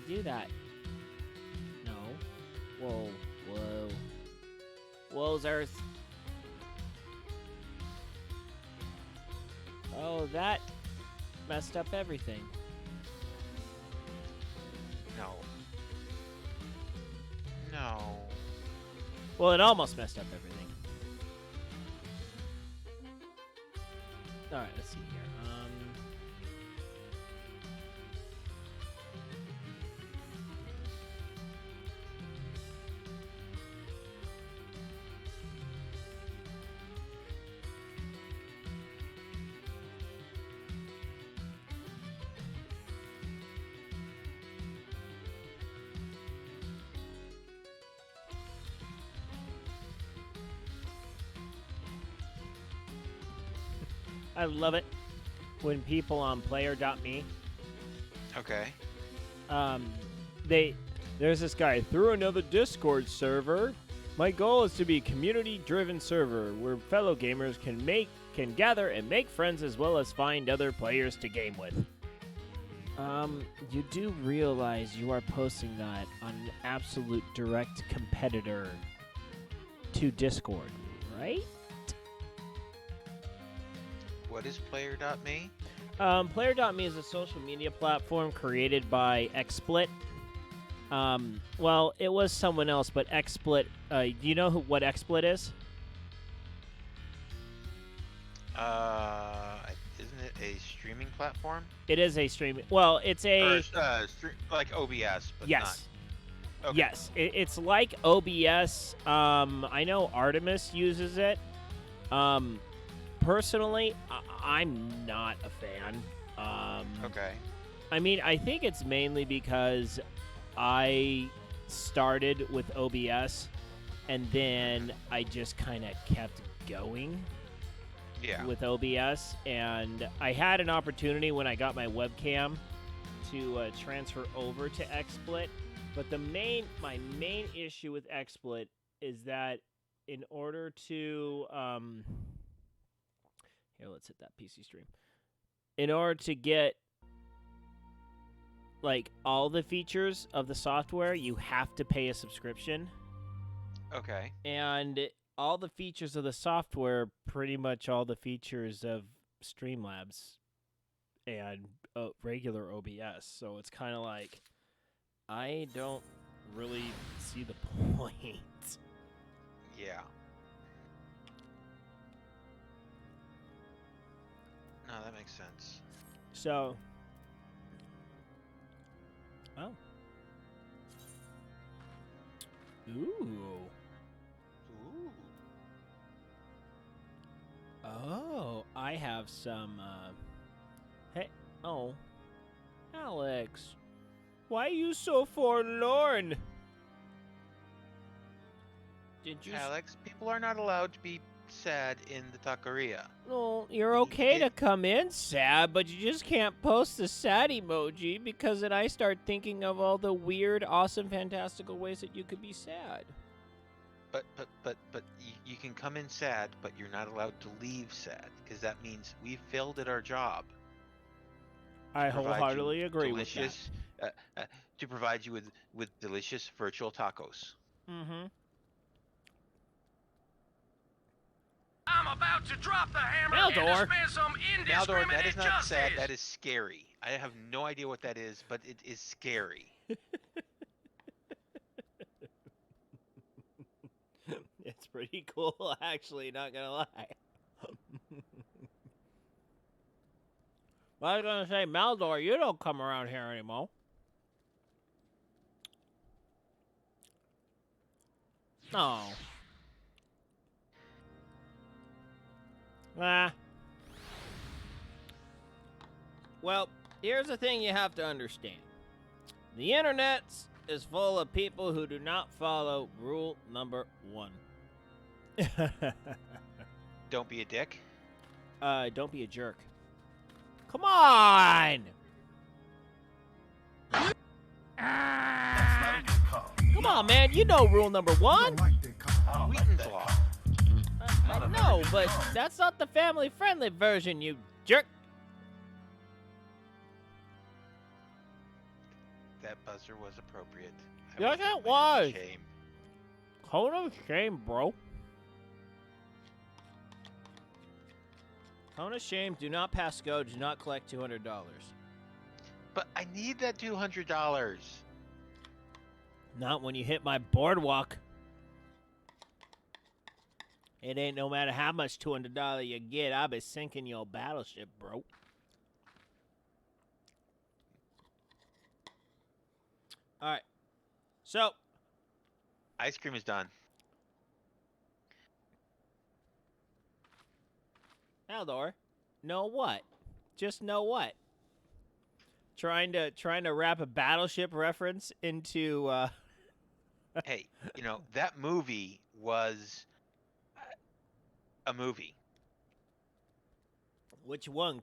do that? No. Whoa. Whoa. Whoa's Earth. Oh, that messed up everything. No. No. Well, it almost messed up everything. All right, let's see here. I love it when people on player.me, Okay. there's this guy through another Discord server. My goal is to be a community-driven server where fellow gamers can gather and make friends as well as find other players to game with. You do realize you are posting that on an absolute direct competitor to Discord, right? What is player.me? Player.me is a social media platform created by XSplit. Well, it was someone else, but XSplit. Do you know what XSplit is? Isn't it a streaming platform? It is a streaming. Well, it's a. Like OBS, but Yes. not. Okay. Yes, it's like OBS. I know Artemis uses it. Personally, I'm not a fan. Okay. I mean, I think it's mainly because I started with OBS, and then I just kind of kept going with OBS, and I had an opportunity when I got my webcam to transfer over to XSplit, but my main issue with XSplit is that in order to here, let's hit that PC stream. In order to get like all the features of the software, you have to pay a subscription. Okay. And all the features of the software, pretty much all the features of Streamlabs and regular OBS. So it's kind of like, I don't really see the point. Yeah. No, that makes sense. So, oh. Ooh. Ooh. Oh, I have some, hey, oh. Alex, why are you so forlorn? Did you... Alex, people are not allowed to be sad in the taqueria. No, you're okay to come in sad, but you just can't post the sad emoji because then I start thinking of all the weird, awesome, fantastical ways that you could be sad. But you can come in sad, but you're not allowed to leave sad, because that means we failed at our job. I wholeheartedly agree with that. To provide you with delicious virtual tacos. Mm-hmm. I'm about to drop the hammer Maldor. and dispense some indiscriminate Maldor, that is not justice. sad. That is scary. I have no idea what that is, but it is scary. It's pretty cool, actually, not gonna lie. Well, I was gonna say, Maldor, you don't come around here anymore. Oh. Well, here's the thing you have to understand. The internet is full of people who do not follow rule number 1. Don't be a dick. Don't be a jerk. Come on! Come on, man. You know rule number 1. Wheaton's Law. I know, but that's not the family-friendly version, you jerk. that buzzer was appropriate. Yes, will it take my head was. in shame. Hold on, shame, bro. Hold on, shame. Do not pass go. Do not collect $200. But I need that $200. Not when you hit my boardwalk. It ain't no matter how much $200 you get. I'll be sinking your battleship, bro. All right. So. Ice cream is done. Aldor, know what? Just know what? Trying to wrap a battleship reference into. Hey, that movie was a movie. Which one?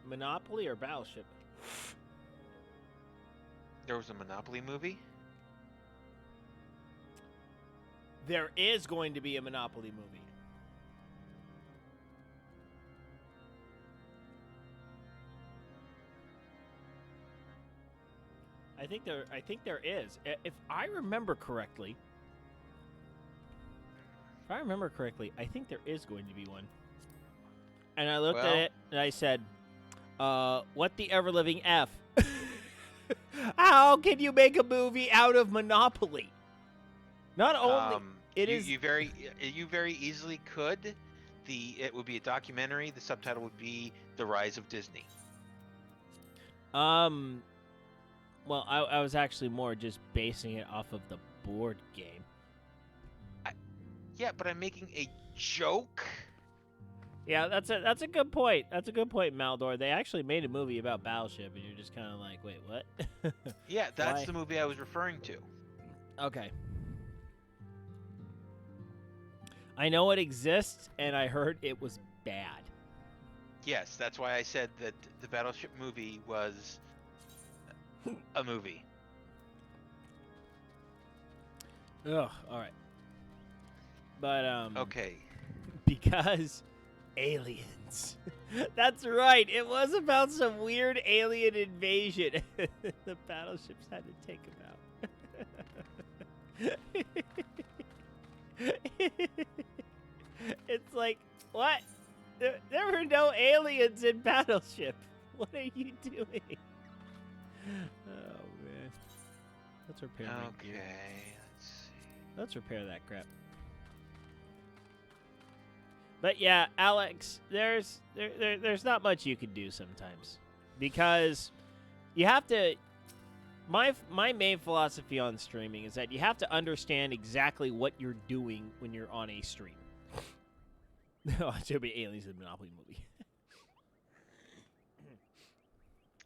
Monopoly or Battleship? There was a Monopoly movie? There is going to be a Monopoly movie. I think there is. If I remember correctly, I think there is going to be one. And I looked at it and I said, what the ever-living F? How can you make a movie out of Monopoly? Not only you very easily could. It would be a documentary. The subtitle would be The Rise of Disney. Well, I was actually more just basing it off of the board game. Yeah, but I'm making a joke. Yeah, that's a good point. That's a good point, Maldor. They actually made a movie about Battleship, and you're just kind of like, wait, what? Yeah, that's the movie I was referring to. Okay. I know it exists, and I heard it was bad. Yes, that's why I said that the Battleship movie was a movie. Ugh, all right. But, Okay. Because aliens. That's right. It was about some weird alien invasion. The battleships had to take them out. It's like, what? There were no aliens in Battleship. What are you doing? Oh, man. Let's repair that gear. Let's see. Let's repair that crap. But yeah, Alex, there's not much you can do sometimes, because you have to. My main philosophy on streaming is that you have to understand exactly what you're doing when you're on a stream. Oh, it should be Aliens in the Monopoly movie.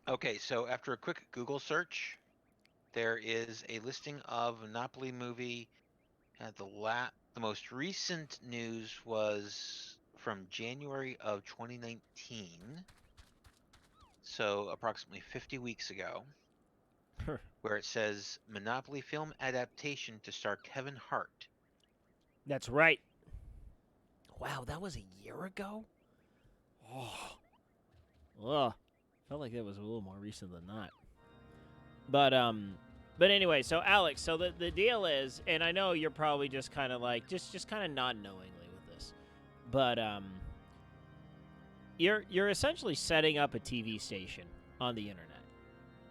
Okay, so after a quick Google search, there is a listing of Monopoly movie. The most recent news was from January of 2019, so approximately 50 weeks ago, where it says Monopoly film adaptation to star Kevin Hart. That's right. Wow, that was a year ago? Oh. Ugh. Felt like it was a little more recent than that. But anyway, so Alex, so the deal is, and I know you're probably just kind of like, just kind of nod knowingly with this, but you're essentially setting up a TV station on the internet.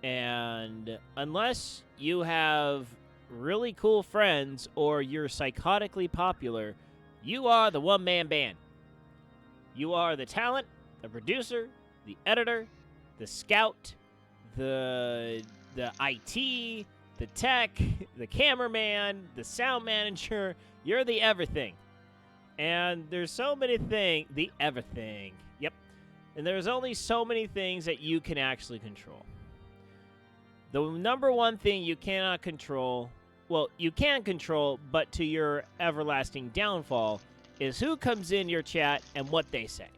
And unless you have really cool friends or you're psychotically popular, you are the one-man band. You are the talent, the producer, the editor, the scout, the IT, the tech, the cameraman, the sound manager. You're the everything. And there's so many things. The everything. Yep. And there's only so many things that you can actually control. The number one thing you cannot control, well, you can control, but to your everlasting downfall, is who comes in your chat and what they say.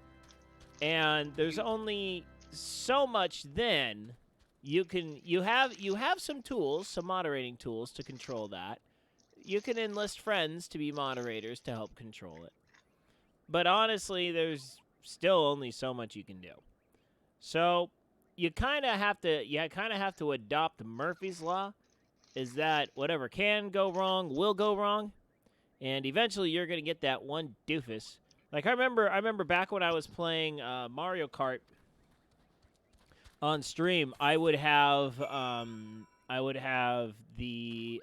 And there's only so much then you have some tools, some moderating tools to control that. You can enlist friends to be moderators to help control it. But honestly, there's still only so much you can do. So you kind of have to adopt Murphy's law, is that whatever can go wrong will go wrong, and eventually you're gonna get that one doofus. Like I remember back when I was playing Mario Kart on stream, I would have the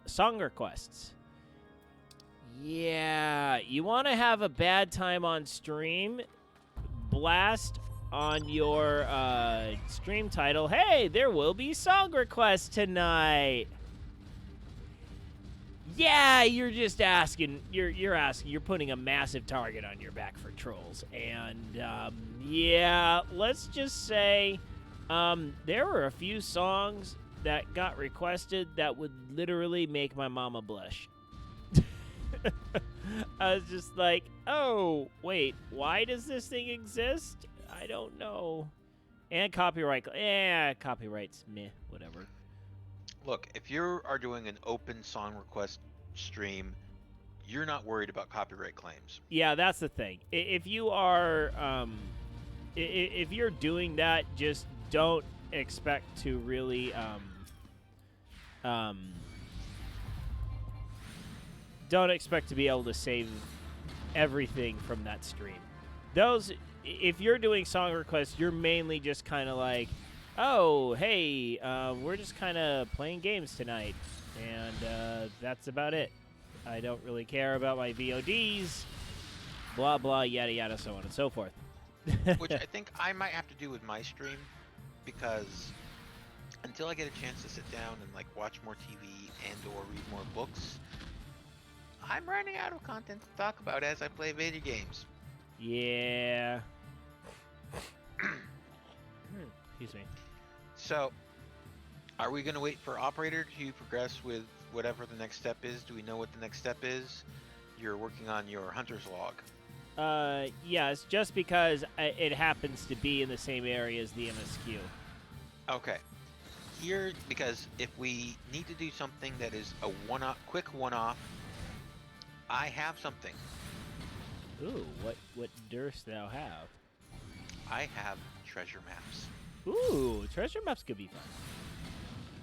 song requests. Yeah, you want to have a bad time on stream? Blast on your stream title, hey, there will be song requests tonight. Yeah, you're just asking. You're putting a massive target on your back for trolls, and yeah, let's just say there were a few songs that got requested that would literally make my mama blush. I was just like, oh, wait, why does this thing exist? I don't know. And copyright. Copyright's meh, whatever. Look, if you are doing an open song request stream, you're not worried about copyright claims. Yeah, that's the thing. If you are, if you're doing that, just don't expect to really, don't expect to be able to save everything from that stream. If you're doing song requests, you're mainly just kind of like, oh, hey, we're just kind of playing games tonight, and that's about it. I don't really care about my VODs, blah, blah, yada, yada, so on and so forth. Which I think I might have to do with my stream, because until I get a chance to sit down and like watch more TV and or read more books, I'm running out of content to talk about as I play video games. Yeah. Excuse me. So, are we going to wait for Operator to progress with whatever the next step is? Do we know what the next step is? You're working on your Hunter's Log. Yes, just because it happens to be in the same area as the MSQ. Okay. Here, because if we need to do something that is a quick one-off, I have something. Ooh, what durst thou have? I have treasure maps. Ooh, treasure maps could be fun.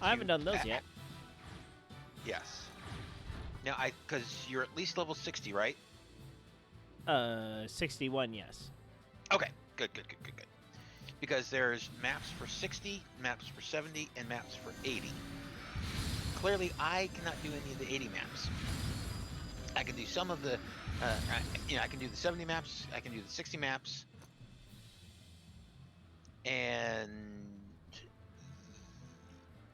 I haven't done those yet. Yes. Now, because you're at least level 60, right? 61, yes. Okay, good. Because there's maps for 60, maps for 70, and maps for 80. Clearly, I cannot do any of the 80 maps. I can do some of the, I can do the 70 maps, I can do the 60 maps, and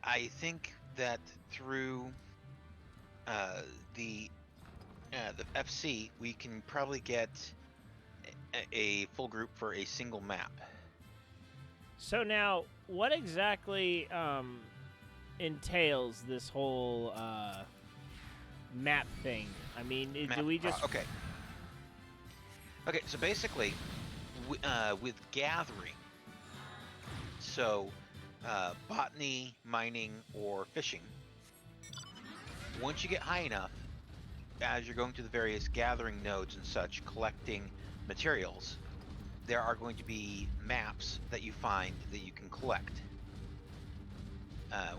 I think that through the FC, we can probably get a full group for a single map. So now, what exactly entails this whole map thing? I mean, do we just... Okay, so basically, with gathering, so botany, mining, or fishing, once you get high enough, as you're going to the various gathering nodes and such, collecting materials, there are going to be maps that you find that you can collect.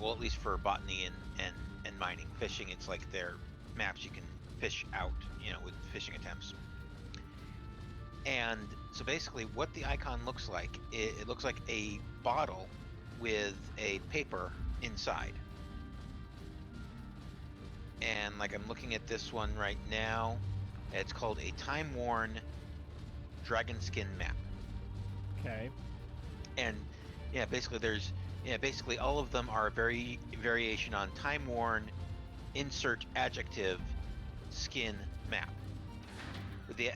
Well, at least for botany and mining. Fishing, it's like they're maps you can fish out, with fishing attempts. And so basically what the icon looks like, it looks like a bottle with a paper inside. And like I'm looking at this one right now, it's called a time-worn dragon skin map. Okay. And basically all of them are a variation on time-worn, insert adjective, skin map. With the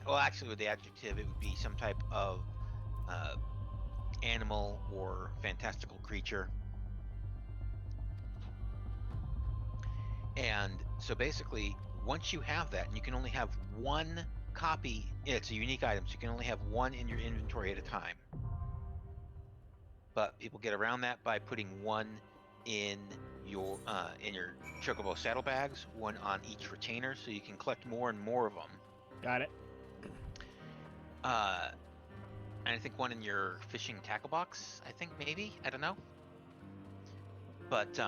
adjective, it would be some type of animal or fantastical creature. And so basically, once you have that, and you can only have one copy, it's a unique item, so you can only have one in your inventory at a time. But people get around that by putting one in your chocobo saddlebags, one on each retainer, so you can collect more and more of them. Got it. and I think one in your fishing tackle box. I think maybe, I don't know. But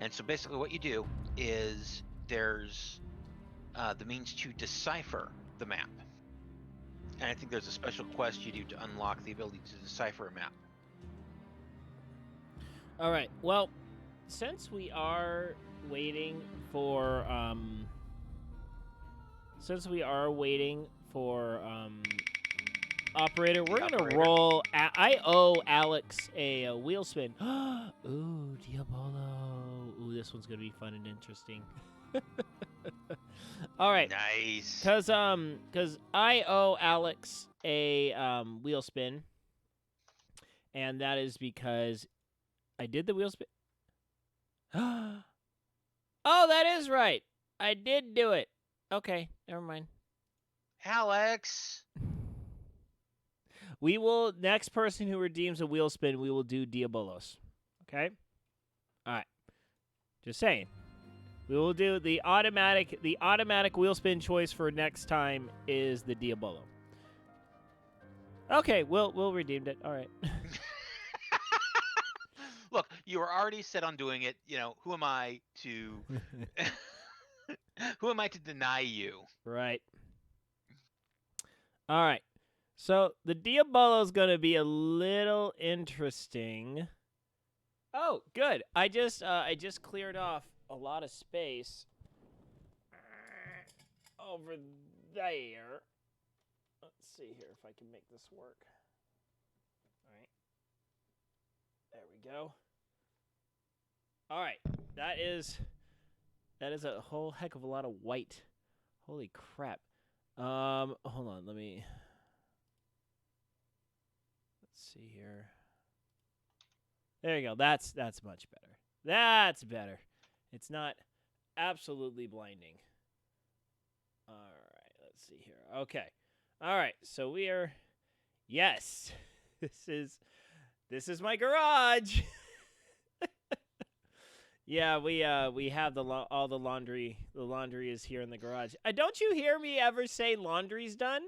and so basically what you do is there's the means to decipher the map, and I think there's a special quest you do to unlock the ability to decipher a map. All right. Well, since we are waiting for operator, we're gonna roll. I owe Alex a wheel spin. Ooh, Diabolo. Ooh, this one's gonna be fun and interesting. All right. Nice. Cause I owe Alex a wheel spin, and that is because I did the wheel spin. Oh, that is right. I did do it. Okay, never mind. Alex. We will, next person who redeems a wheel spin, we will do Diabolos. Okay? All right. Just saying. We will do the automatic wheel spin choice for next time is the Diabolo. Okay, we'll redeem it. All right. Look, you were already set on doing it. You know, who am I to who am I to deny you? Right. All right. So the Diabolo is going to be a little interesting. Oh, good. I just cleared off a lot of space over there. Let's see here if I can make this work. All right. There we go. All right. That is a whole heck of a lot of white. Holy crap. Hold on. Let's see here. There you go. That's much better. That's better. It's not absolutely blinding. All right. Let's see here. Okay. All right. So we are. Yes. This is my garage. Yeah, we have all the laundry. The laundry is here in the garage. Don't you hear me ever say laundry's done?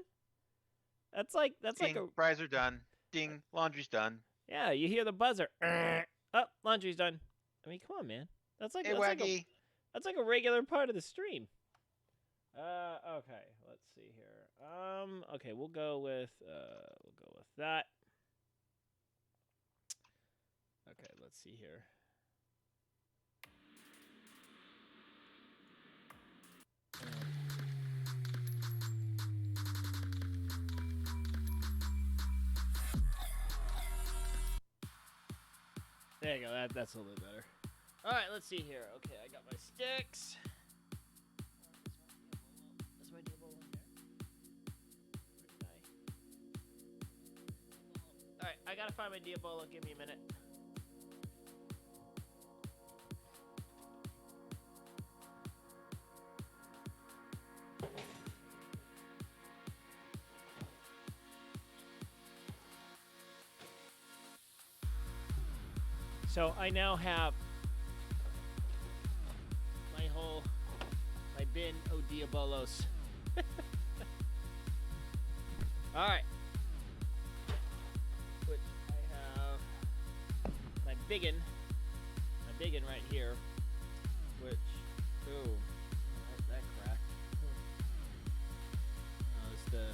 That's Ding, like a fries are done. Ding, laundry's done. Yeah, you hear the buzzer. Oh, laundry's done. I mean, come on, man. That's like a regular part of the stream. Okay, let's see here. Okay, we'll go with that. Okay, let's see here. There you go. That's a little bit better. All right, let's see here. Okay, I got my sticks. Is my Diabolo in there? All right, I gotta find my Diabolo. Give me a minute. So I now have my bin of Diabolos. All right. Which I have my biggin right here. Which, that cracked. It's the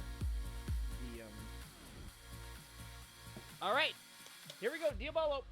All right, here we go, Diabolo.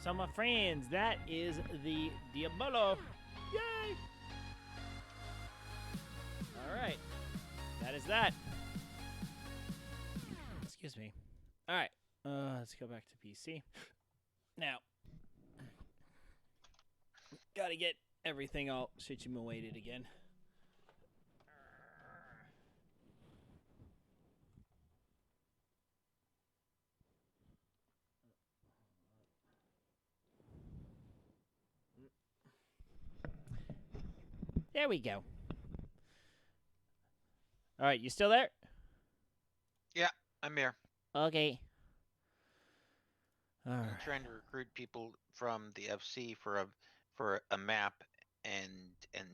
So, my friends, that is the Diabolo. Yay! All right. That is that. Excuse me. All right. Let's go back to PC. Now, gotta get everything all situated again. There we go. All right, you still there? Yeah, I'm here. Okay. All I'm right. trying to recruit people from the FC for a map, and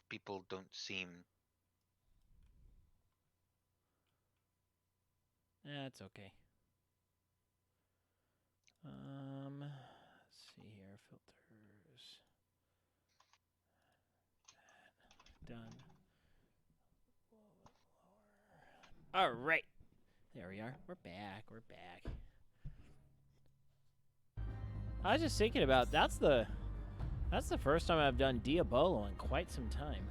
people don't seem. That's okay. Let's see here. Filters. Done. All right. There we are. We're back. We're back. I was just thinking about that's the first time I've done Diabolo in quite some time.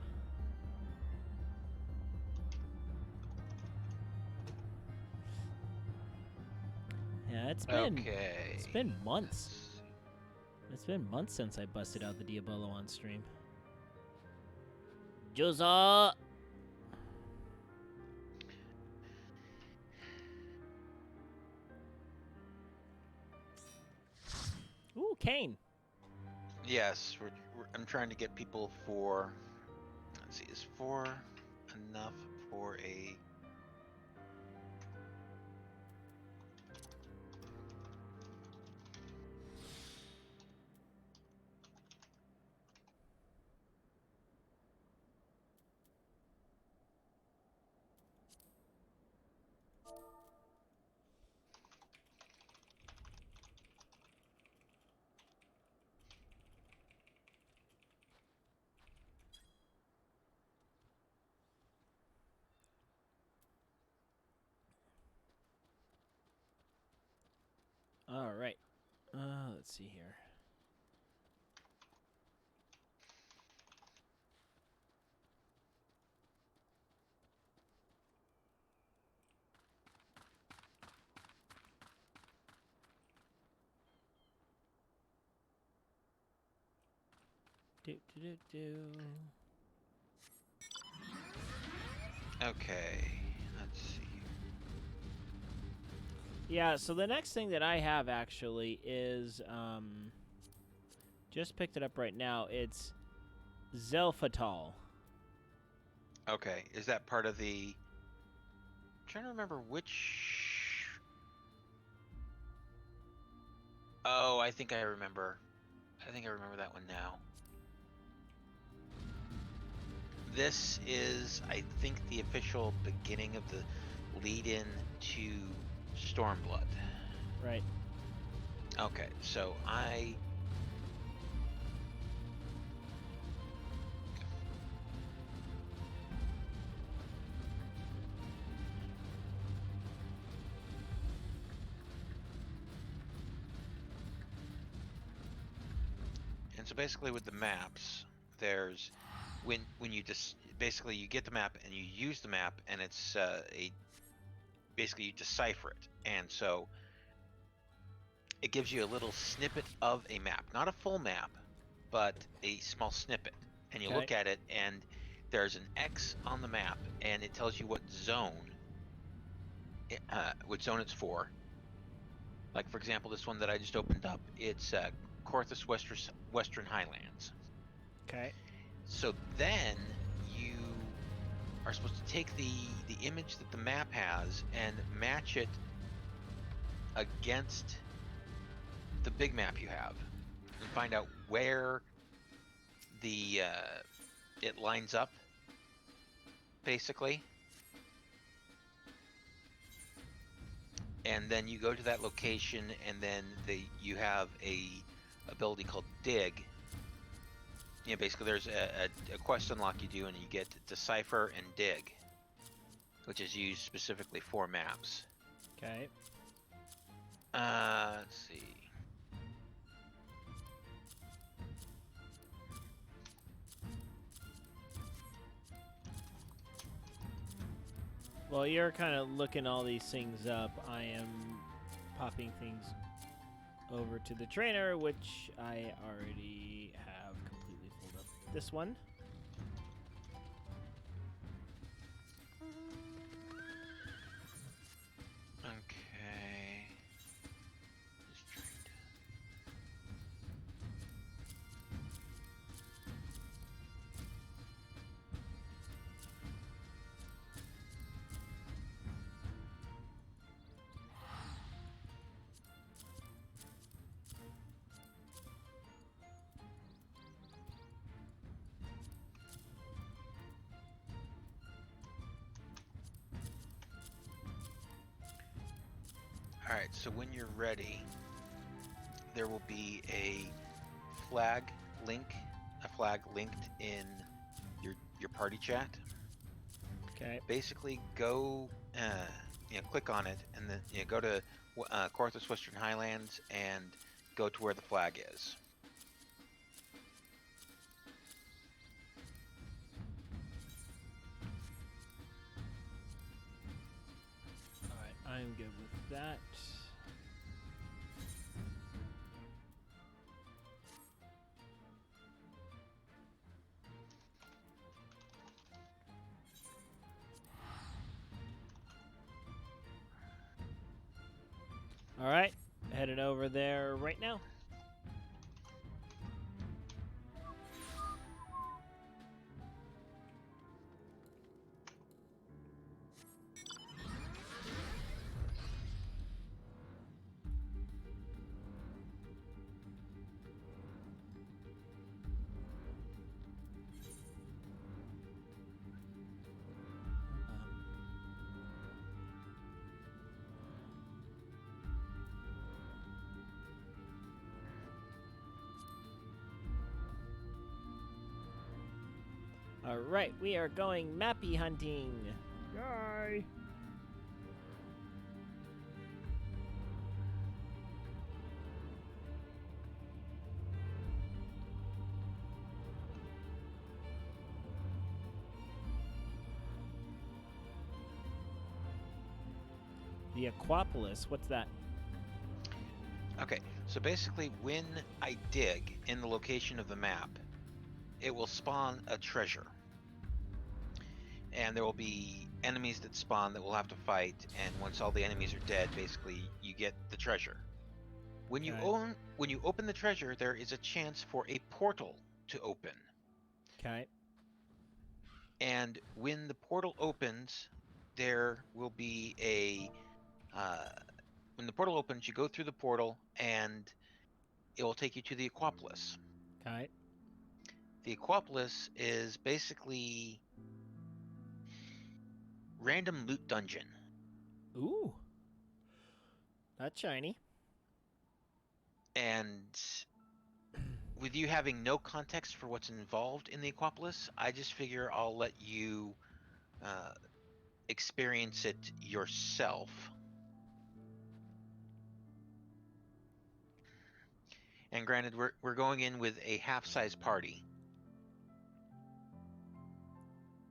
Yeah, it's been months. It's been months since I busted out the Diabolo on stream. Joza! Ooh, Kane. Yes, I'm trying to get people for. Let's see, is 4 enough for a? All right. Let's see here. Okay, let's see. Yeah, so the next thing that I have actually is just picked it up right now. It's Zelfatal. Okay, is that part of the? I'm trying to remember which. Oh, I think I remember. I think I remember that one now. This is, I think, the official beginning of the lead-in to Stormblood. Right. Okay, so and so basically with the maps, there's when you just basically you get the map and you use the map, and it's basically you decipher it, and so it gives you a little snippet of a map, not a full map, but a small snippet, and you look at it, and there's an X on the map, and it tells you what zone it's for. Like, for example, this one that I just opened up, it's Corthus Western Highlands. Okay. So then you are supposed to take the image that the map has and match it against the big map you have, and find out where the it lines up, basically. And then you go to that location, and then you have a ability called Dig. You know, basically there's a quest unlock you do, and you get Decipher and Dig, which is used specifically for maps. Okay. Let's see. While you're kind of looking all these things up, I am popping things over to the trainer, which I already have completely filled up. This one. Okay. Just trying to... Alright, so when you're ready, there will be a flag linked in your party chat. Okay. Basically, go click on it, and then go to Korthos Western Highlands and go to where the flag is. All right, I'm good with that. All right, headed over there right now. All right, we are going mappy hunting. Yay! The Aquapolis, what's that? Okay, so basically when I dig in the location of the map, it will spawn a treasure. And there will be enemies that spawn that we'll have to fight, and once all the enemies are dead, basically you get the treasure. When you open the treasure, there is a chance for a portal to open. Okay. And when the portal opens, there will be a when the portal opens, you go through the portal and it will take you to the Aquapolis. Okay. The Aquapolis is basically random loot dungeon. Ooh. That's shiny. And with you having no context for what's involved in the Aquapolis, I just figure I'll let you experience it yourself. And granted, we're going in with a half-size party.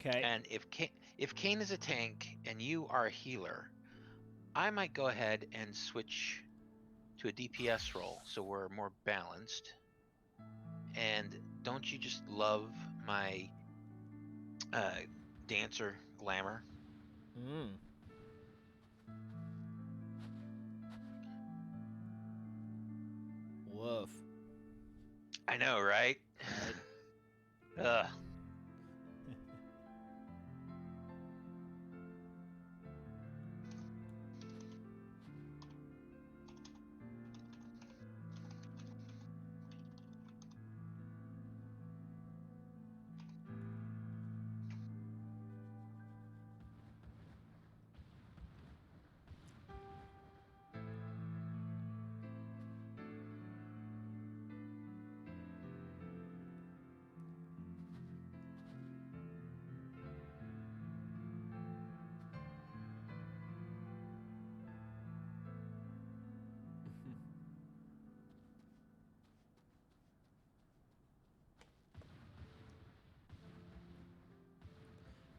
Okay. And if Kane is a tank and you are a healer, I might go ahead and switch to a DPS role so we're more balanced. And don't you just love my dancer glamour? Woof. I know, right? Ugh.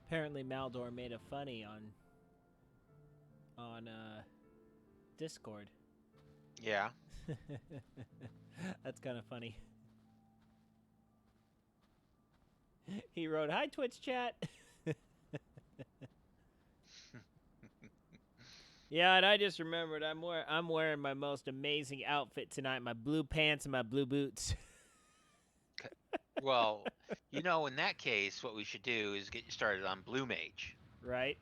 Apparently Maldor made a funny on on Discord. Yeah. That's kind of funny. He wrote, "Hi Twitch chat." Yeah, and I just remembered I'm wearing my most amazing outfit tonight, my blue pants and my blue boots. Well, in that case, what we should do is get you started on Blue Mage. Right?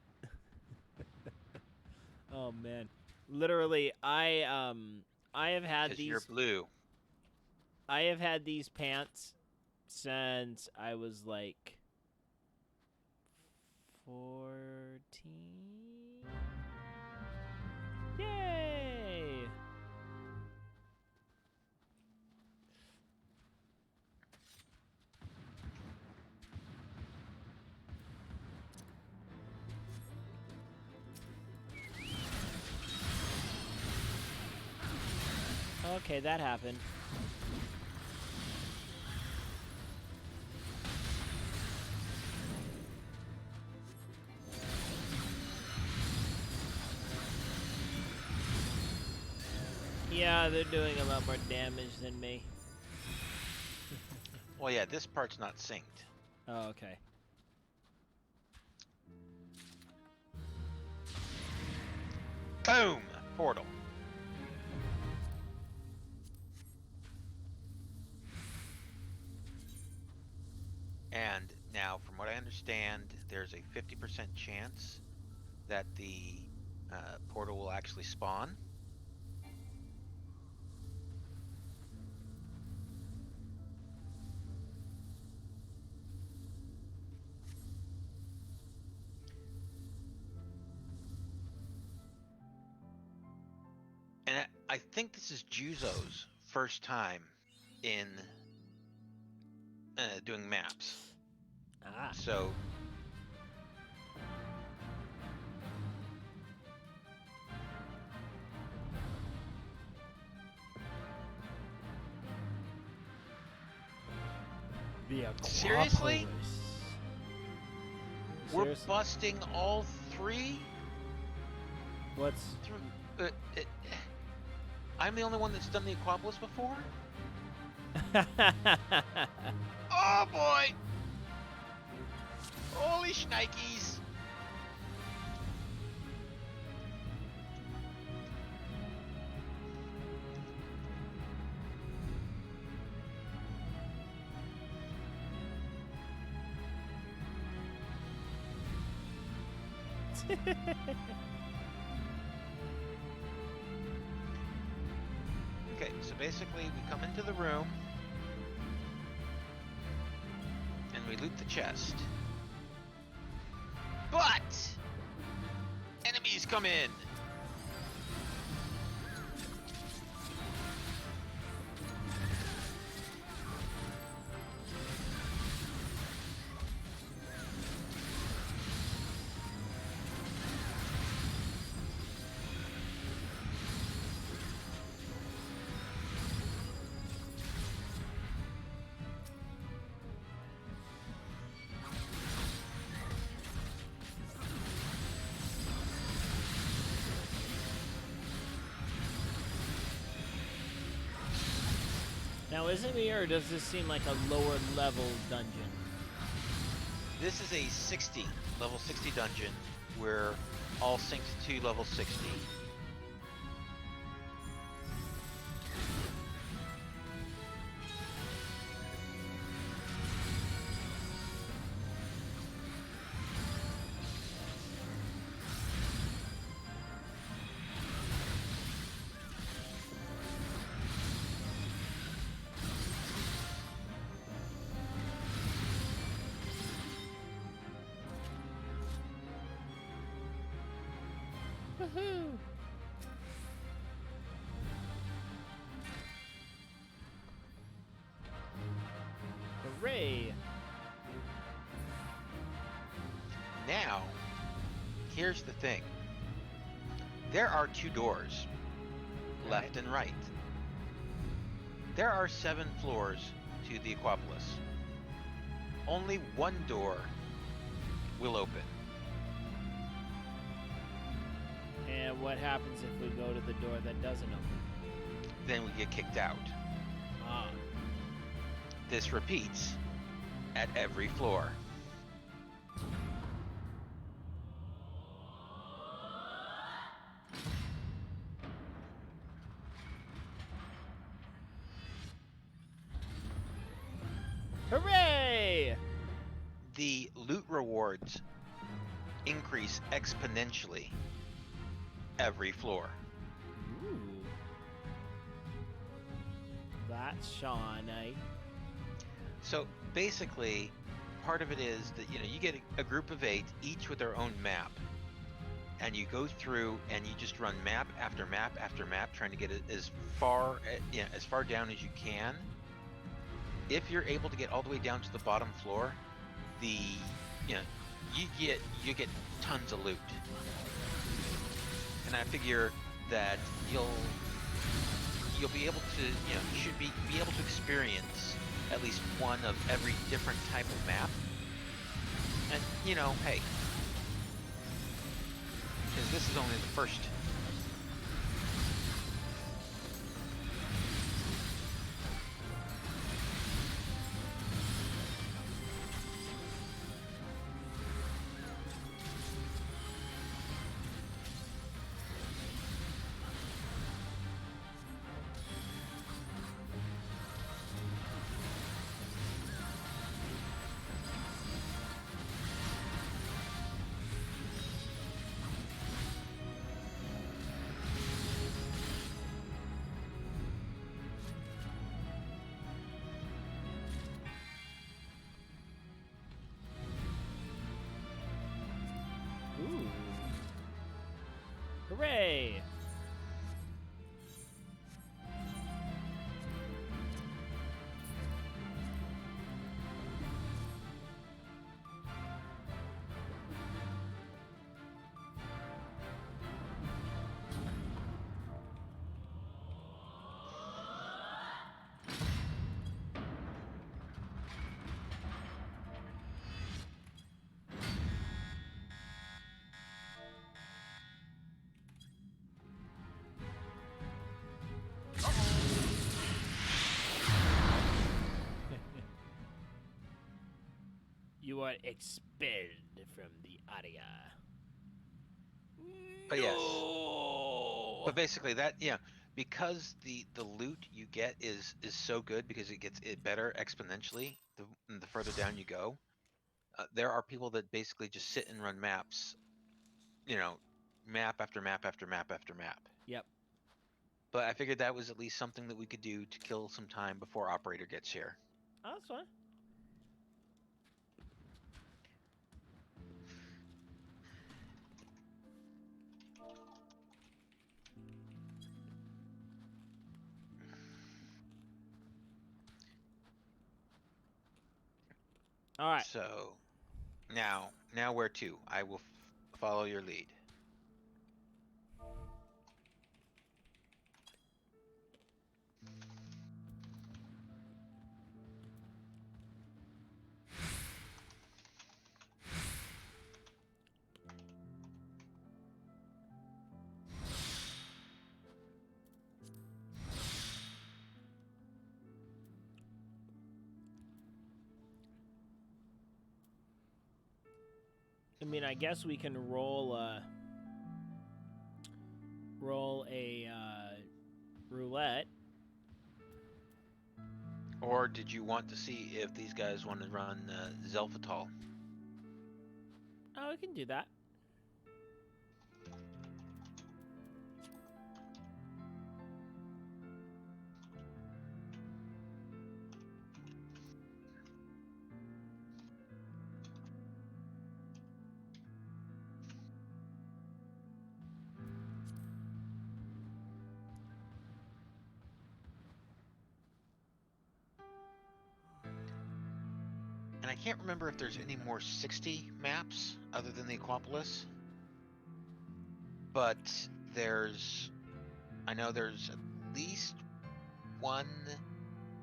Oh man. Literally, I have had 'Cause these you're blue. I have had these pants since I was like 14. Yay! Okay, that happened. Yeah, they're doing a lot more damage than me. Well, yeah, this part's not synced. Oh, okay. Boom! Portal. And now, from what I understand, there's a 50% chance that the portal will actually spawn. And I think this is Juzo's first time in doing maps. Ah. So The seriously? We're Seriously? busting all three? What's... I'm the only one that's done the Aquapolis before? Oh boy! Holy shnikes! Okay, so basically we come into the room and we loot the chest. But enemies come in. Now, is it me, or does this seem like a lower level dungeon? This is a level 60 dungeon. We're all synced to level 60. Woohoo! Hooray! Now, here's the thing. There are 2 doors, left and right. There are 7 floors to the Aquapolis. Only 1 door will open. And then what happens if we go to the door that doesn't open? Then we get kicked out. Ah. This repeats at every floor. Hooray! The loot rewards increase exponentially every floor. Ooh. That's Shawnee. So basically, part of it is that you get a group of 8, each with their own map, and you go through and you just run map after map after map, trying to get it as far down as you can. If you're able to get all the way down to the bottom floor, you get tons of loot, and I figure that you'll be able to you should be able to experience at least one of every different type of map. And hey, because this is only the first. Ooh. Hooray! You are expelled from the area. But yes. No! But basically because the loot you get is so good, because it gets better exponentially the further down you go. There are people that basically just sit and run maps, map after map after map after map. Yep. But I figured that was at least something that we could do to kill some time before operator gets here. Oh, that's fine. All right. So now where to? I will follow your lead. I mean, I guess we can roll a roulette. Or did you want to see if these guys want to run Zelfatol? Oh, we can do that. And I can't remember if there's any more 60 maps other than the Aquapolis. But I know there's at least one,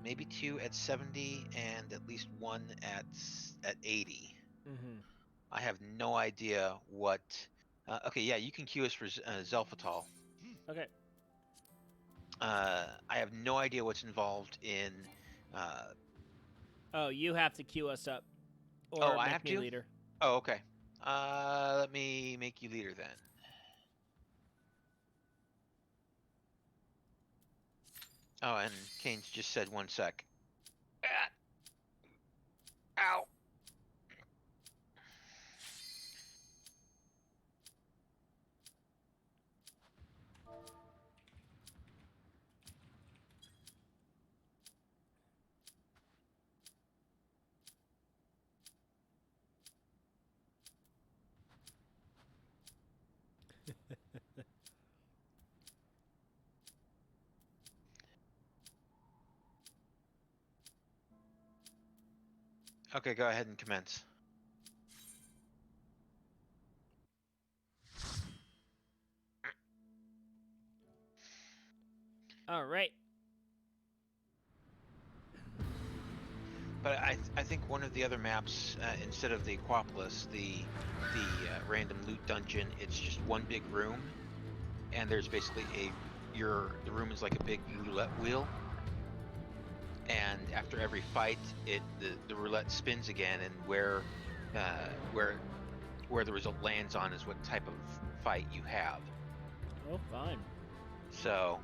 maybe 2 at 70, and at least one at 80. Mm-hmm. I have no idea what Okay, yeah, you can queue us for Zelphatal. Okay. I have no idea what's involved in. Oh, you have to queue us up, Oh, or I make have me to. leader. Oh, okay. Let me make you leader then. Oh, and Kane's just said 1 sec. Ow. Okay, go ahead and commence. All right. But I think one of the other maps, instead of the Aquapolis, the random loot dungeon, it's just one big room, and there's basically the room is like a big roulette wheel, and after every fight, the roulette spins again, and where the result lands on is what type of fight you have. Oh, fine. So.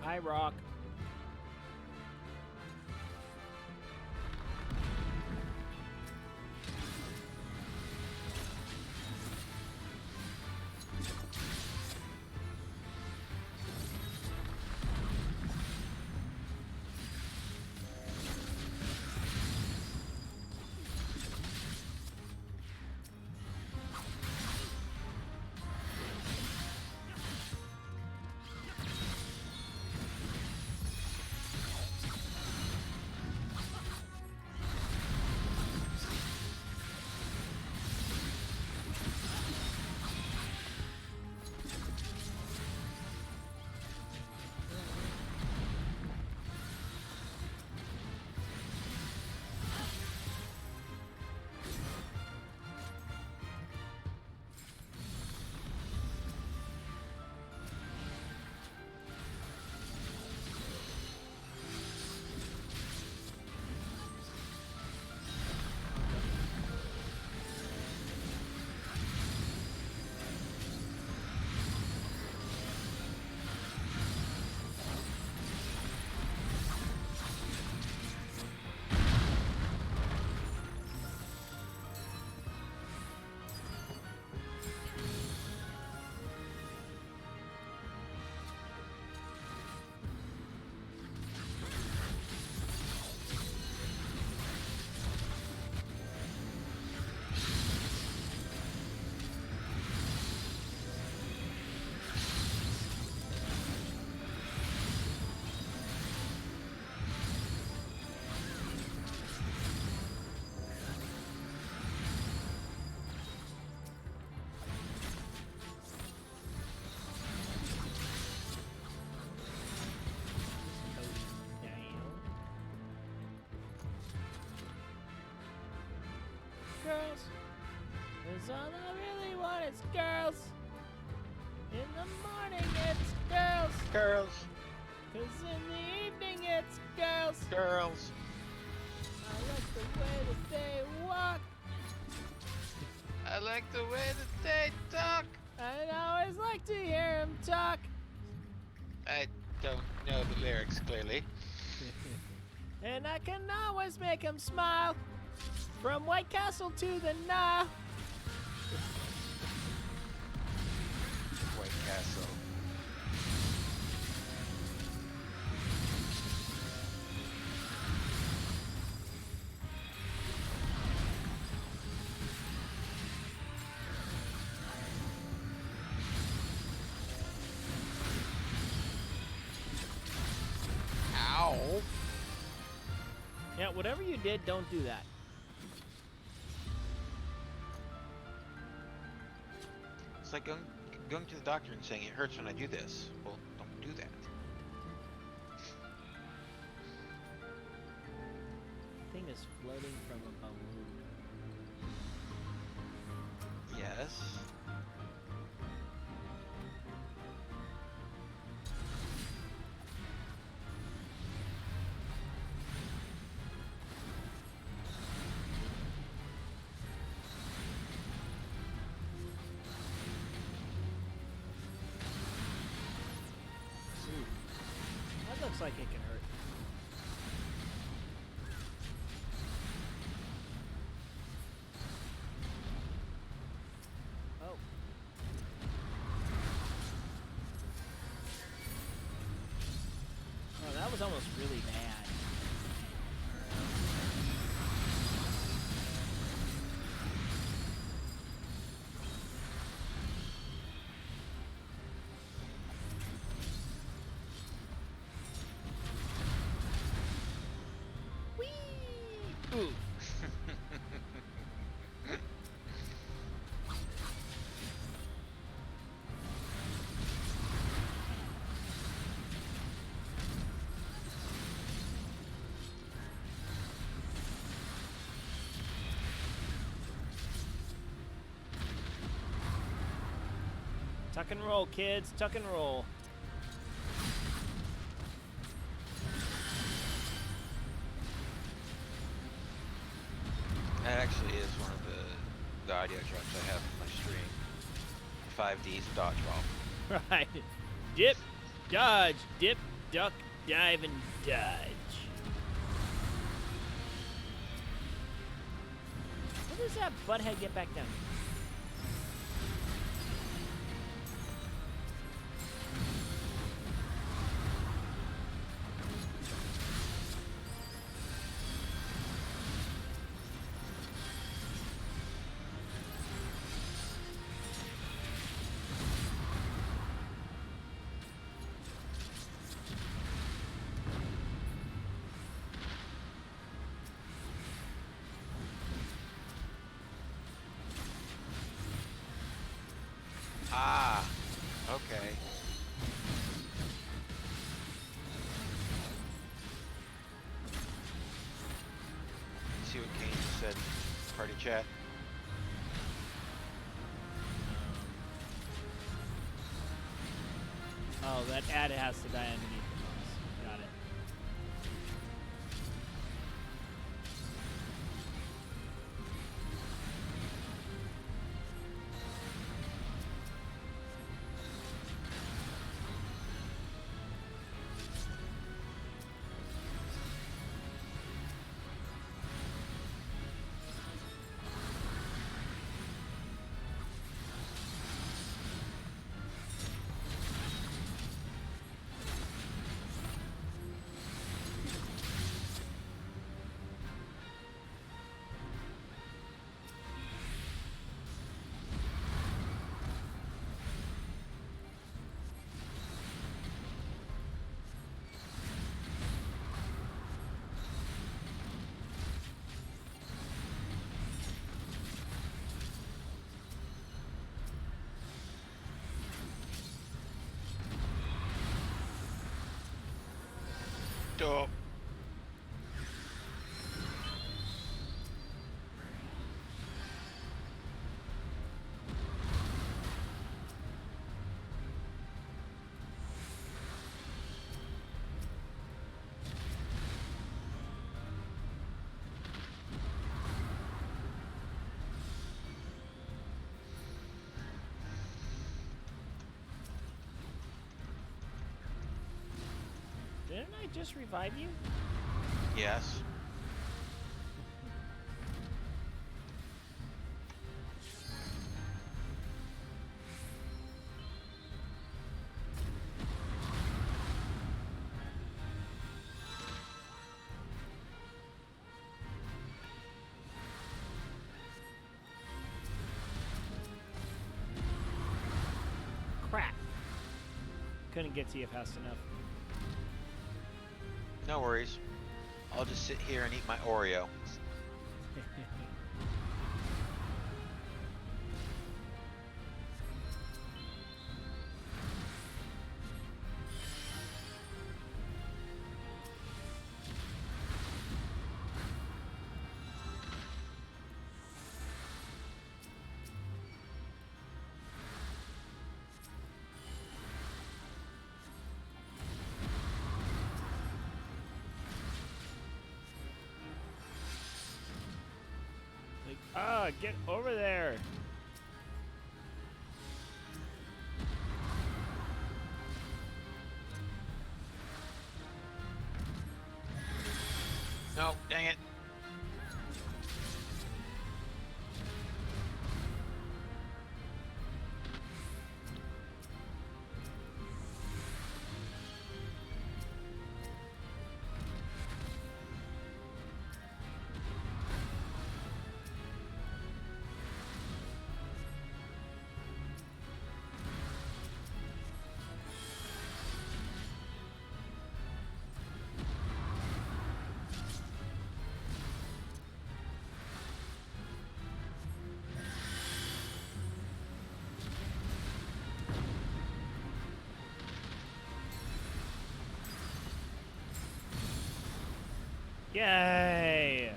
Hi, Rock. Girls, 'cause all I really want is girls. In the morning it's girls, Girls. 'cause in the evening it's girls. Girls. I like the way that they walk. I like the way that they talk. I'd always like to hear them talk. I don't know the lyrics clearly. And I can always make them smile. From White Castle to the Nile. White Castle. Ow. Yeah, whatever you did, don't do that. It's like going to the doctor and saying it hurts when I do this. Well, don't do that. Thing is floating from a balloon. Yes. Ooh. That looks like it can hurt. Oh. Oh, that was almost really bad. Whee! Ooh. Tuck and roll, kids. Tuck and roll. That actually is one of the audio drops I have in my stream. 5Ds dodgeball. Right. Dip, dodge, dip, duck, dive, and dodge. How does that butthead get back down? Ah, okay. See what Kane just said, party chat. Oh, that ad has to die underneath the mouse. Got it. Dope. Didn't I just revive you? Yes. Crap. Couldn't get to you fast enough. No worries. I'll just sit here and eat my Oreo. Ah, get over there. No, dang it. Yay!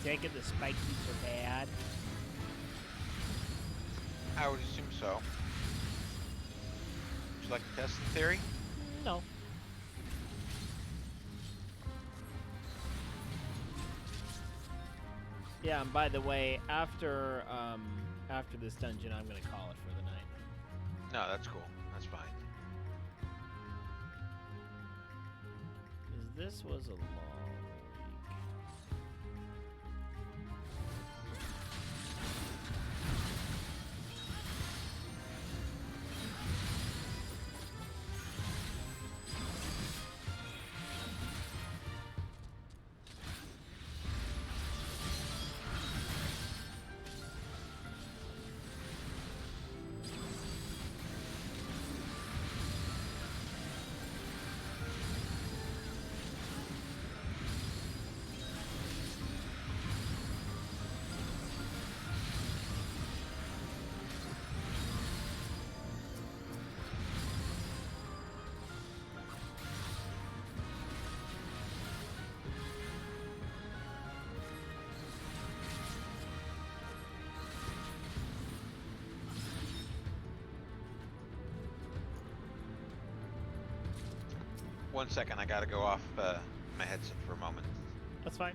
Take it the spikies are bad. I would assume so. Would you like to test the theory? No. Yeah, and by the way, after this dungeon, I'm gonna call it for the night. No, that's cool. That's fine. 'Cause this was a long week. One second, I gotta go off my headset for a moment. That's fine.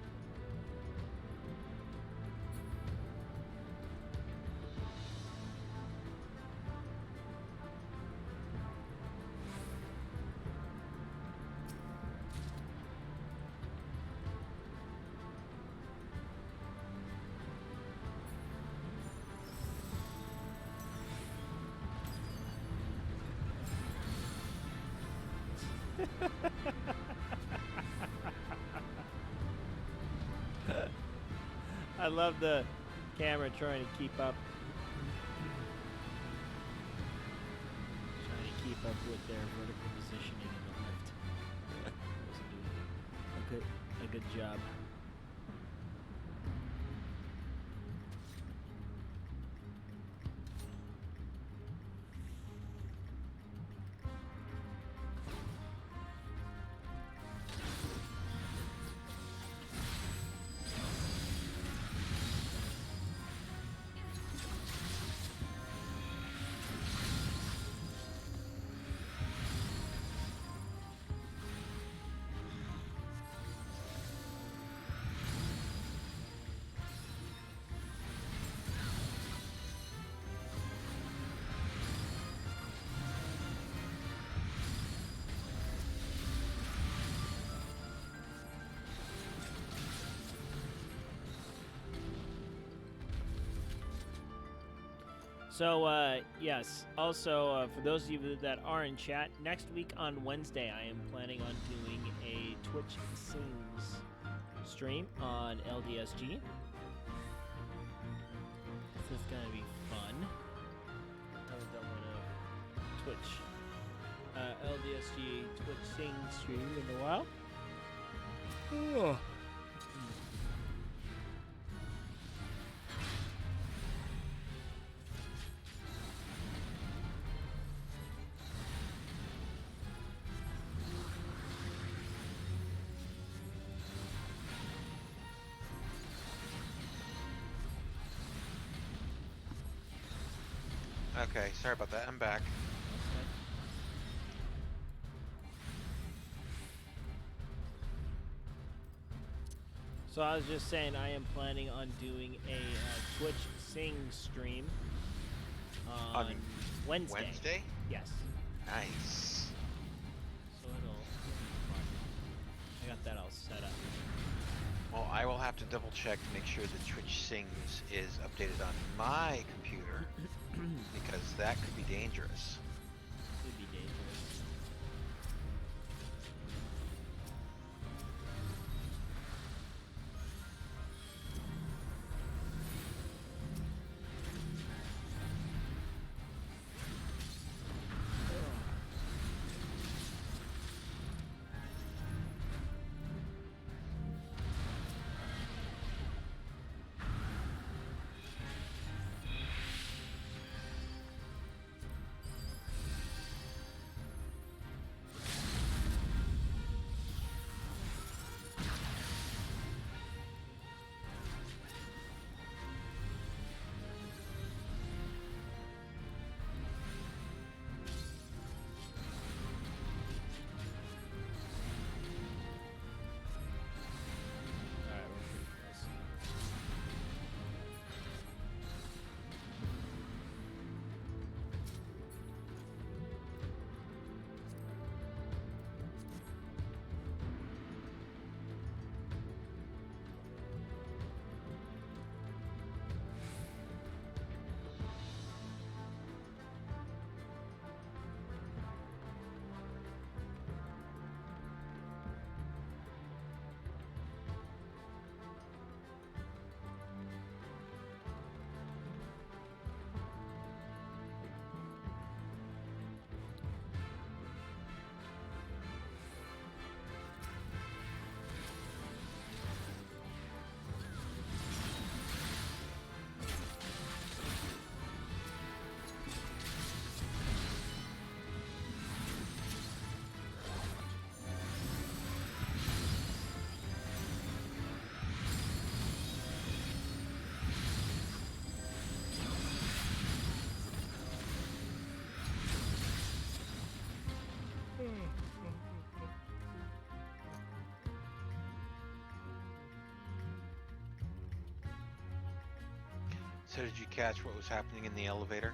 I love the camera trying to keep up. Trying to keep up with their vertical positioning in the lift. Wasn't doing a good job. So, yes. Also, for those of you that are in chat, next week on Wednesday, I am planning on doing a Twitch Sings stream on LDSG. This is gonna be fun. I haven't done one of Twitch, LDSG Twitch Sings stream in a while. Oh. Okay, sorry about that. I'm back. So I was just saying I am planning on doing a Twitch Sing stream on Wednesday. Wednesday? Yes. Nice. So it'll be fun. I got that all set up. Well, I will have to double check to make sure that Twitch Sings is updated on my computer because that could be dangerous. Could be dangerous. So did you catch what was happening in the elevator?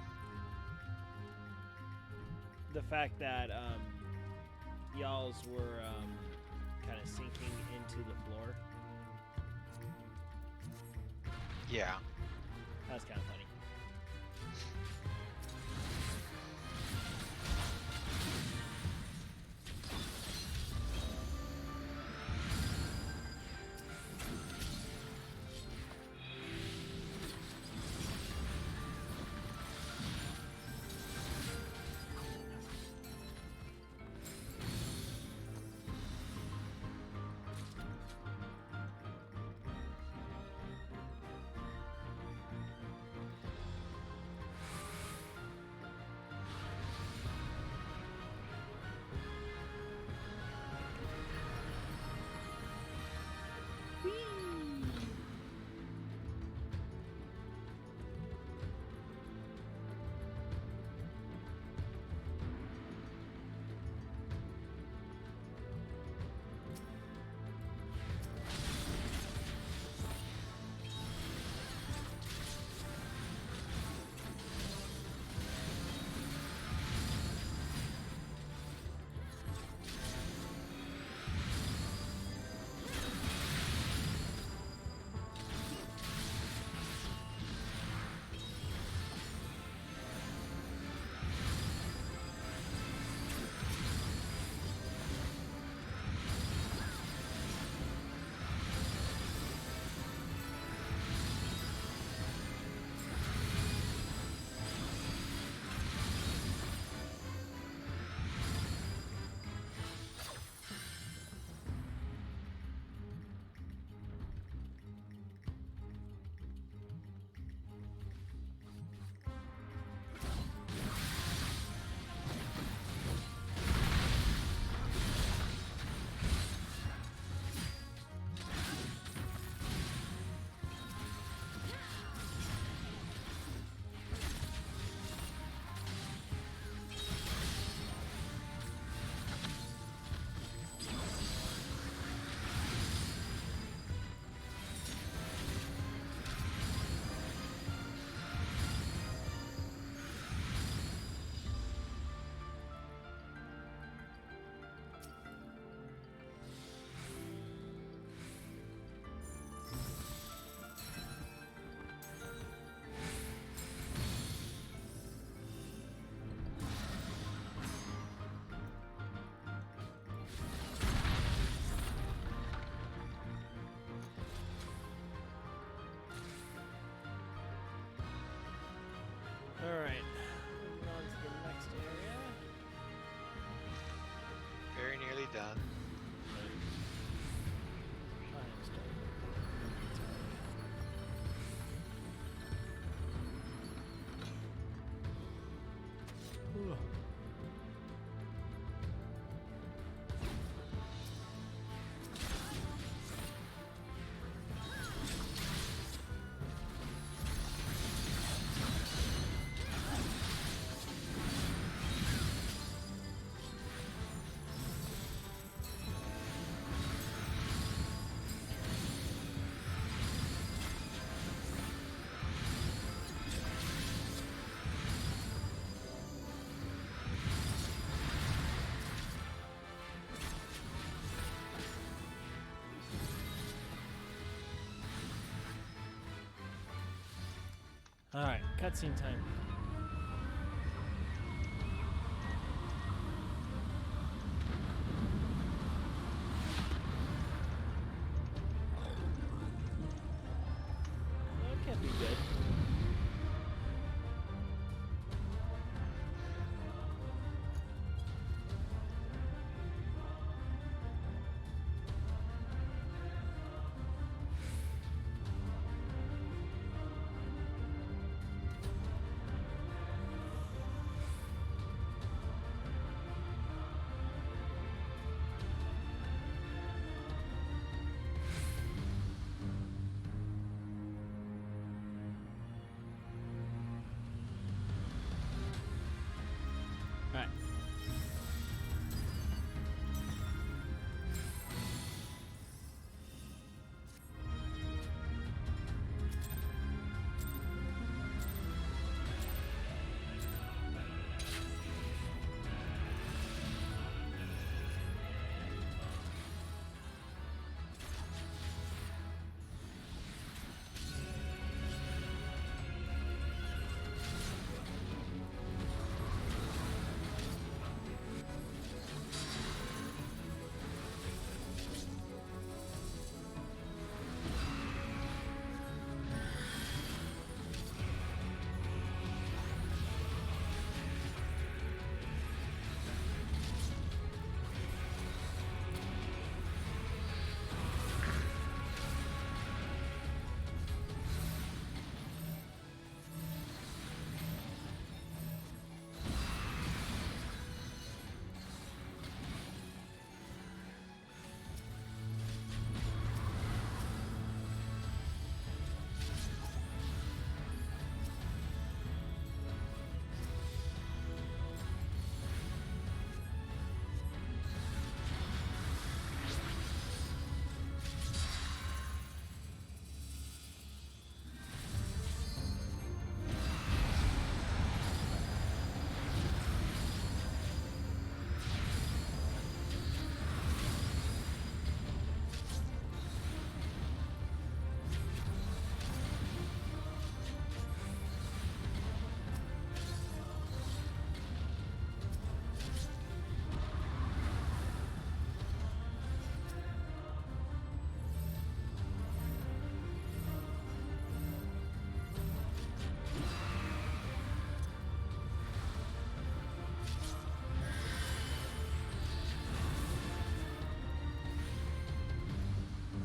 The fact that y'alls were kind of sinking into the floor. Yeah. That was kind of funny. cutscene time. That can't be good. Alright.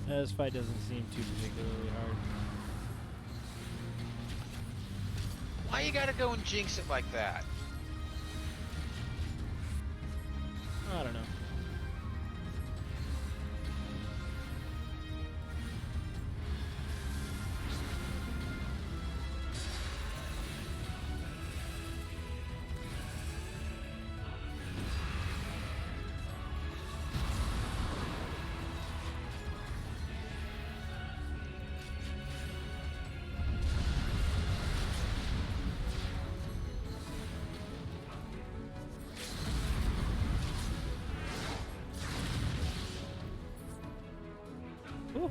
This fight doesn't seem too particularly hard. Why you gotta go and jinx it like that? I don't know. Ooh.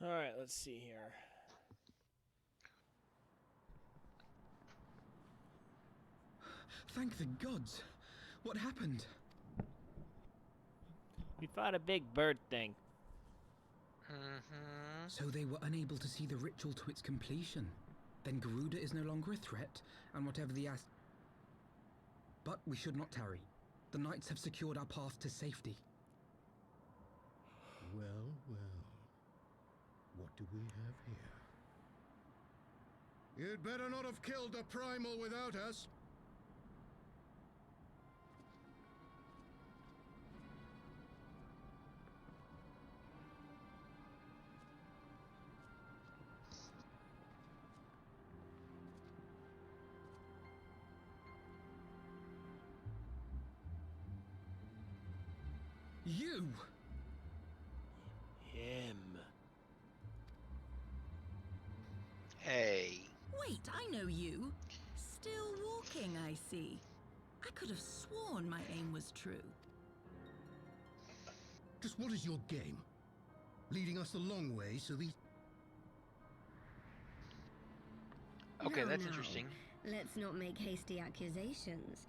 All right, let's see here. Thank the gods. What happened? We fought a big bird thing. Mm-hmm. So they were unable to see the ritual to its completion. Then Garuda is no longer a threat, and whatever the But we should not tarry. The knights have secured our path to safety. Well, well. What do we have here? You'd better not have killed the primal without us. You! Him. Hey. Wait, I know you. Still walking, I see. I could have sworn my aim was true. Just what is your game? Leading us the long way so these... Okay, No, that's no. interesting. Let's not make hasty accusations.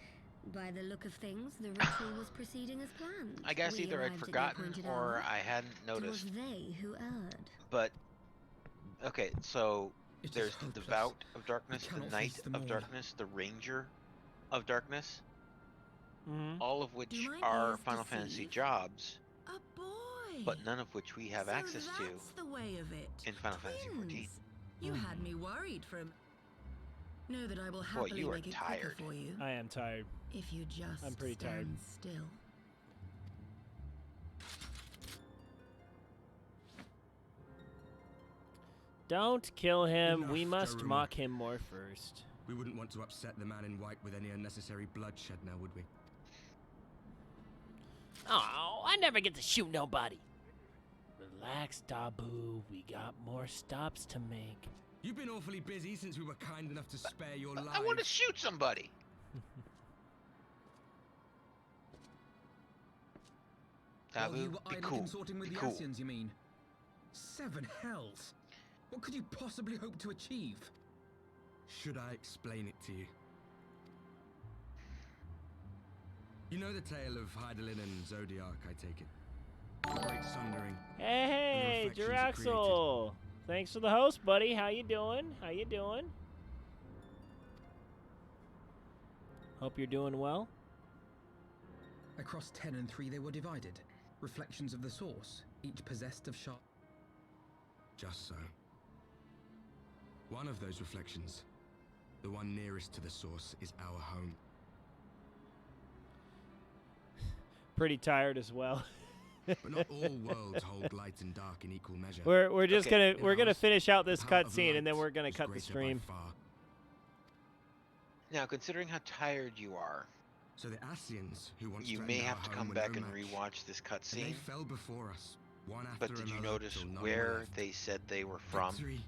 By the look of things, the ritual was proceeding as planned. I guess We either I'd arrived at the forgotten appointed or hour. I hadn't It was noticed. they who erred. But okay, so It is there's the hopeless. Devout of Darkness, We the cannot Knight face them of all. Darkness, the Ranger of Darkness, Mm-hmm. all of which Do mine are ears Final Fantasy deceive? jobs, A boy! but none of which we have So access to. that's the way of it. in Final Fantasy XIV. Twins. You had me worried for him. Know that I will happily you are make it tired. quicker for you. I am tired. If you just I'm pretty stand tired. still. Don't kill him. We Enough, must Daruma. mock him more first. We wouldn't want to upset the man in white with any unnecessary bloodshed now, would we? Oh, I never get to shoot nobody. Relax, Dabu. We got more stops to make. You've been awfully busy since we were kind enough to spare your lives. I want to shoot somebody. While Tabu, you were be idly cool. consorting with Be the cool. Asians, you mean? 7 hells! What could you possibly hope to achieve? Should I explain it to you? You know the tale of Heidelin and Zodiac, I take it? The Great Sundering. Hey, the reflections it Jiraxel. Thanks for the host, buddy. How you doing? How you doing? Hope you're doing well. Across 10 and 3 they were divided. Reflections of the source, each possessed of sharp... Just so. One of those reflections, the one nearest to the source, is our home. Pretty tired as well. But not all worlds hold light and dark in equal measure. We're just Okay. gonna finish out this The power of cutscene and then light we're gonna is cut the greater by stream. far. Now, considering how tired you are, So the Asians, who once you threatened may our have to home come were back no and match. rewatch this And they cutscene. fell before us, one after But did you another, notice till none were where left. they said they were from? Victory,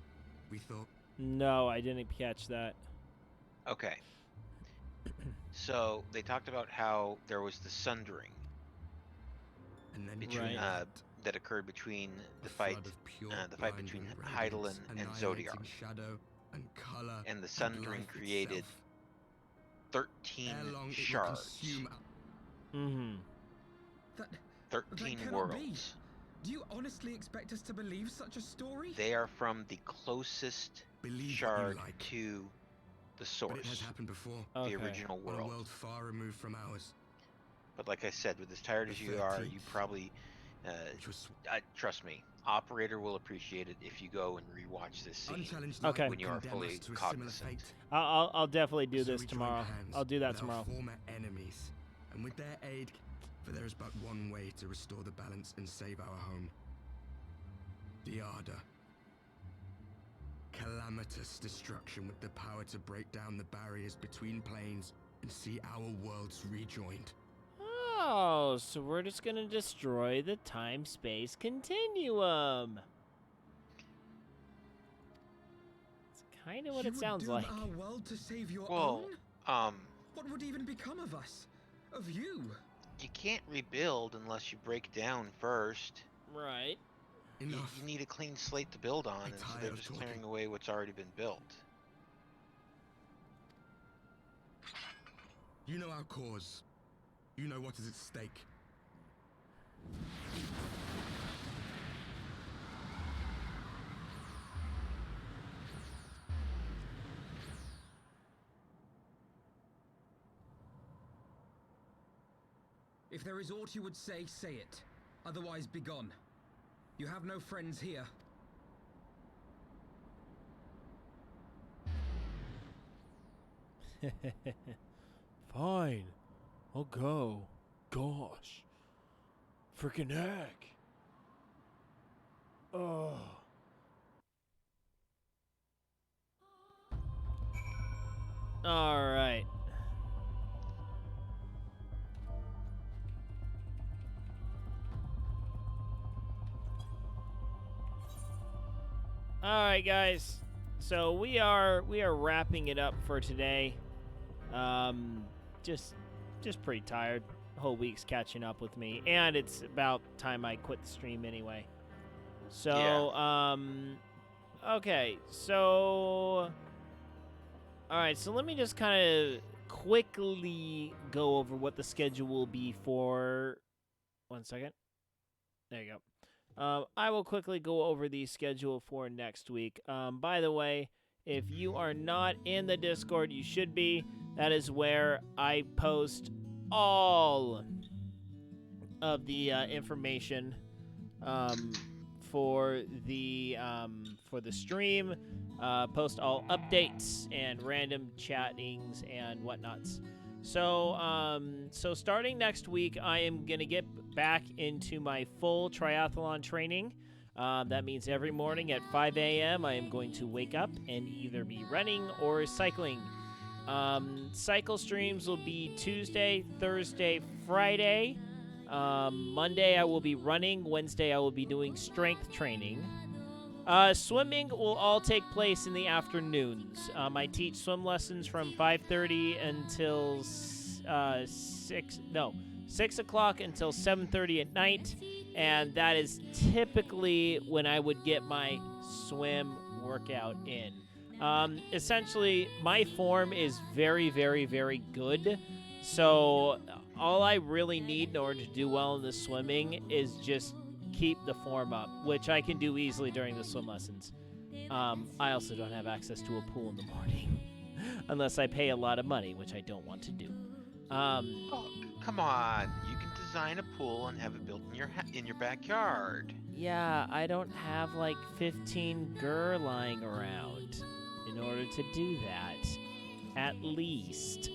we thought. No, I didn't catch that. Okay. So they talked about how there was the sundering And then between Right. that occurred between a the fight flood of pure the fight between blinding Heidelin radiance, and annihilating Zodiac. shadow and color And the sundering life created itself. 13 Ere long, it will shards, consume Mm-hmm. that 13 cannot be. worlds. Do you honestly expect us to believe such a story? They are from the closest Believe what you shard like, to the but source, it has happened before. the Okay. original On a world. world far removed from ours, But like I said, with as tired The as you are, 13th, you probably, which was trust me, operator will appreciate it if you go and rewatch this scene. unchallenged Okay. light When you are condemn fully us to a similar cognizant. fate. I'll definitely do So this we joined tomorrow. hands I'll do that with our tomorrow. former enemies, and with their aid, for there is but one way to restore the balance and save our home. The Ardor. Calamitous destruction with the power to break down the barriers between planes and see our worlds rejoined. Oh, so we're just gonna destroy the time-space continuum. It's kind of what You it would sounds doom like. our world to save your Well, own? What would even become of us? Of you? you can't rebuild unless you break down first. Right. You, Enough. you need a clean slate to build on I'm instead tired of of just talking. clearing away what's already been built. You know our cause. You know what is at stake. If there is aught you would say, say it. Otherwise, begone. You have no friends here. Fine. I'll go. Gosh. Freaking heck. Oh. All right. All right, guys. So we are wrapping it up for today. Just pretty tired. The whole week's catching up with me, and it's about time I quit the stream anyway. So, okay. So, all right. So let me just kind of quickly go over what the schedule will be for. 1 second. There you go. I will quickly go over the schedule for next week. By the way, if you are not in the Discord, you should be. That is where I post all of the information for the stream. Post all updates and random chattings and whatnots. So starting next week, I am gonna get back into my full triathlon training. That means every morning at 5 a.m. I am going to wake up and either be running or cycling. Cycle streams will be Tuesday, Thursday, Friday. Monday I will be running. Wednesday I will be doing strength training. Swimming will all take place in the afternoons. I teach swim lessons from 5:30 until 6 o'clock until 7:30 at night, and that is typically when I would get my swim workout in. Essentially, my form is very, very, very good, so all I really need in order to do well in the swimming is just keep the form up, which I can do easily during the swim lessons. I also don't have access to a pool in the morning, unless I pay a lot of money, which I don't want to do. Oh, come on! You can design a pool and have it built in your backyard. Yeah, I don't have like 15 gur lying around in order to do that. At least.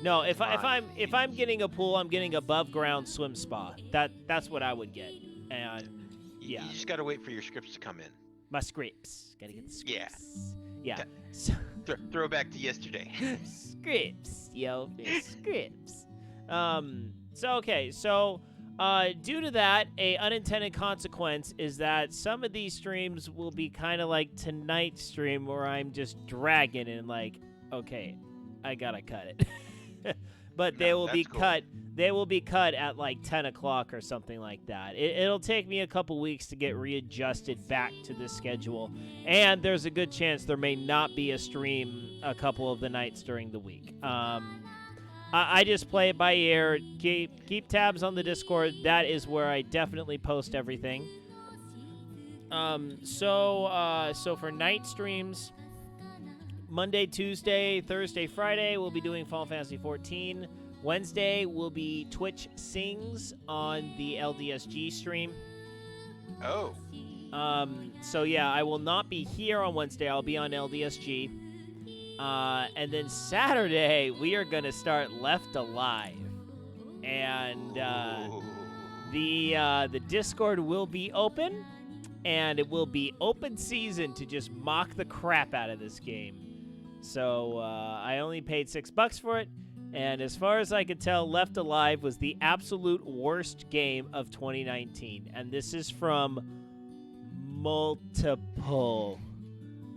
No, if I'm getting a pool, I'm getting above ground swim spa. That's what I would get. And yeah. You just gotta wait for your scripts to come in. My scripts. Gotta get the scripts. Yeah. Throw back to yesterday. Scripts, yo. Scripts. So due to that, a unintended consequence is that some of these streams will be kind of like tonight's stream where I'm just dragging and like, okay, I gotta cut it. But they will be cut. They will be cut at like 10 o'clock or something like that. It'll take me a couple weeks to get readjusted back to the schedule, and there's a good chance there may not be a stream a couple of the nights during the week. I just play it by ear. Keep tabs on the Discord. That is where I definitely post everything. So for night streams, Monday, Tuesday, Thursday, Friday, we'll be doing Final Fantasy XIV. Wednesday will be Twitch Sings on the LDSG stream. Oh. So yeah, I will not be here on Wednesday. I'll be on LDSG. And then Saturday, we are going to start Left Alive. And the Discord will be open, and it will be open season to just mock the crap out of this game. So I only paid $6 for it, and as far as I could tell, Left Alive was the absolute worst game of 2019. And this is from multiple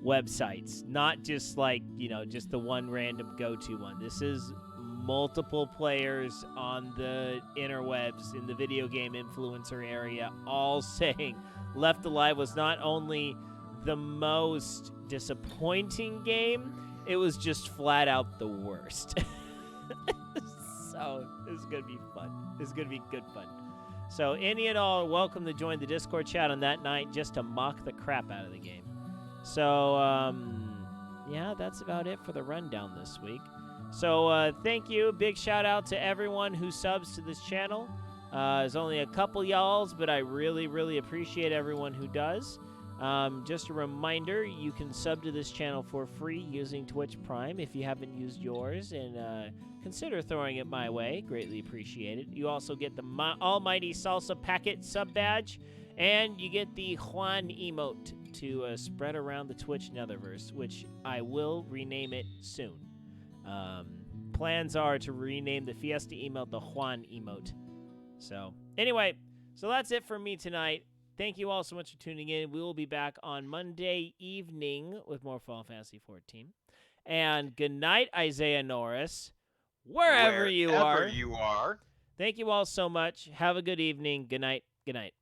websites, not just like, just the one random go-to one. This is multiple players on the interwebs, in the video game influencer area, all saying Left Alive was not only the most disappointing game, it was just flat out the worst. So this is going to be fun. This is going to be good fun. So any and all are welcome to join the Discord chat on that night just to mock the crap out of the game. So, yeah, that's about it for the rundown this week. So, thank you. Big shout out to everyone who subs to this channel. There's only a couple y'alls, but I really, really appreciate everyone who does. Just a reminder, you can sub to this channel for free using Twitch Prime if you haven't used yours, and consider throwing it my way. Greatly appreciated. You also get the Almighty Salsa Packet sub badge, and you get the Juan emote to spread around the Twitch Netherverse, which I will rename it soon. Plans are to rename the Fiesta emote the Juan emote. So, anyway, so that's it for me tonight. Thank you all so much for tuning in. We will be back on Monday evening with more Final Fantasy 14. And good night, Isaiah Norris, wherever you are. You are. Thank you all so much. Have a good evening. Good night. Good night.